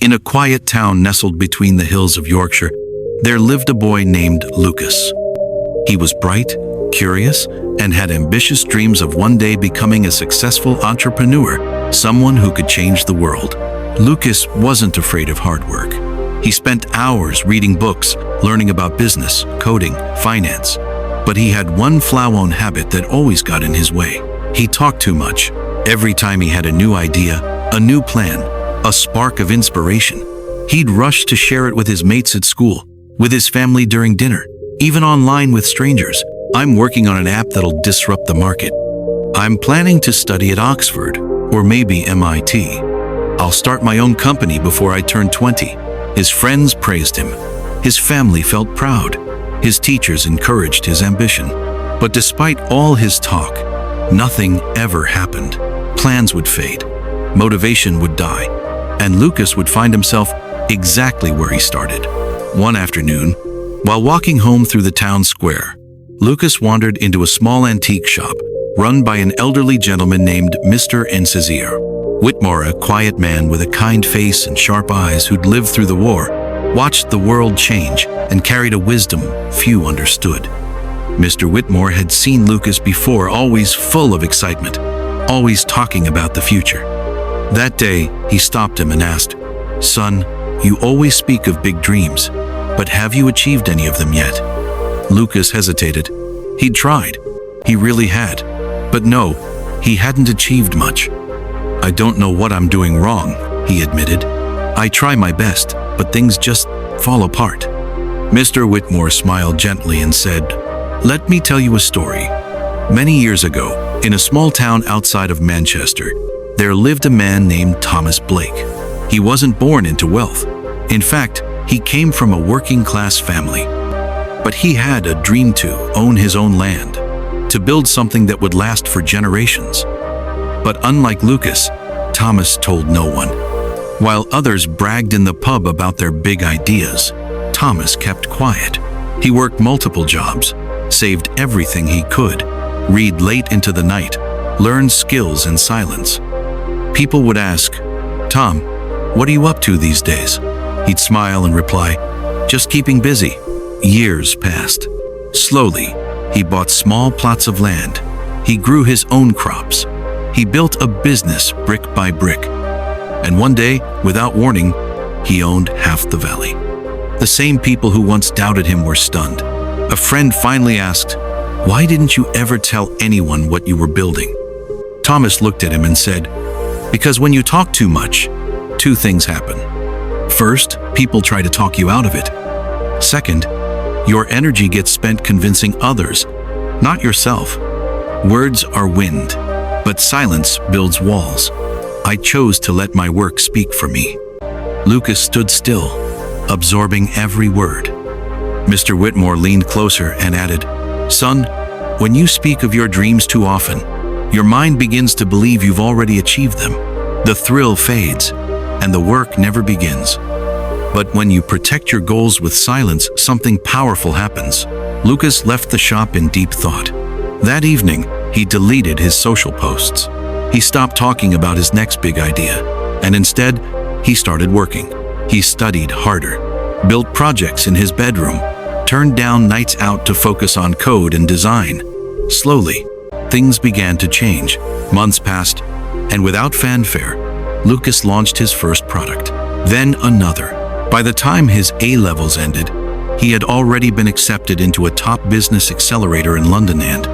In a quiet town nestled between the hills of Yorkshire, there lived a boy named Lucas. He was bright, curious, and had ambitious dreams of one day becoming a successful entrepreneur, someone who could change the world. Lucas wasn't afraid of hard work. He spent hours reading books, learning about business, coding, finance. But he had one flow-on habit that always got in his way. He talked too much. Every time he had a new idea, a new plan, a spark of inspiration, he'd rush to share it with his mates at school, with his family during dinner, even online with strangers. I'm working on an app that'll disrupt the market. I'm planning to study at Oxford, or maybe MIT. I'll start my own company before I turn 20. His friends praised him. His family felt proud. His teachers encouraged his ambition. But despite all his talk, nothing ever happened. Plans would fade. Motivation would die. And Lucas would find himself exactly where he started. One afternoon, while walking home through the town square, Lucas wandered into a small antique shop run by an elderly gentleman named Mr. Encizier. Whitmore, a quiet man with a kind face and sharp eyes who'd lived through the war, watched the world change and carried a wisdom few understood. Mr. Whitmore had seen Lucas before, always full of excitement, always talking about the future. That day, he stopped him and asked, "Son, you always speak of big dreams, but have you achieved any of them yet?" Lucas hesitated. He'd tried. He really had. But no, he hadn't achieved much. "I don't know what I'm doing wrong," he admitted. "I try my best, but things just fall apart." Mr. Whitmore smiled gently and said, "Let me tell you a story. Many years ago, in a small town outside of Manchester, there lived a man named Thomas Blake. He wasn't born into wealth. In fact, he came from a working-class family. But he had a dream to own his own land, to build something that would last for generations. But unlike Lucas, Thomas told no one. While others bragged in the pub about their big ideas, Thomas kept quiet. He worked multiple jobs, saved everything he could, read late into the night, learned skills in silence. People would ask, "Tom, what are you up to these days?" He'd smile and reply, "Just keeping busy." Years passed. Slowly, he bought small plots of land. He grew his own crops. He built a business brick by brick. And one day, without warning, he owned half the valley. The same people who once doubted him were stunned. A friend finally asked, "Why didn't you ever tell anyone what you were building?" Thomas looked at him and said, "Because when you talk too much, two things happen. First, people try to talk you out of it. Second, your energy gets spent convincing others, not yourself. Words are wind, but silence builds walls. I chose to let my work speak for me." Lucas stood still, absorbing every word. Mr. Whitmore leaned closer and added, "Son, when you speak of your dreams too often, your mind begins to believe you've already achieved them. The thrill fades, and the work never begins. But when you protect your goals with silence, something powerful happens." Lucas left the shop in deep thought. That evening, he deleted his social posts. He stopped talking about his next big idea, and instead, he started working. He studied harder, built projects in his bedroom, turned down nights out to focus on code and design. Slowly, things began to change. Months passed, and without fanfare, Lucas launched his first product. Then another. By the time his A-levels ended, he had already been accepted into a top business accelerator in London, and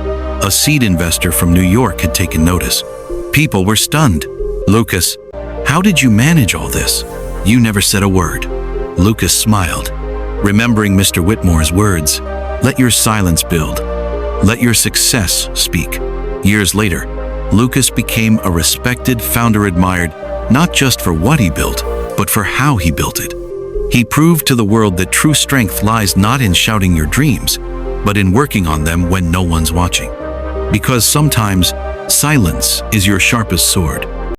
a seed investor from New York had taken notice. People were stunned. "Lucas, how did you manage all this? You never said a word." Lucas smiled, remembering Mr. Whitmore's words, "Let your silence build. Let your success speak." Years later, Lucas became a respected founder, admired not just for what he built, but for how he built it. He proved to the world that true strength lies not in shouting your dreams, but in working on them when no one's watching. Because sometimes, silence is your sharpest sword.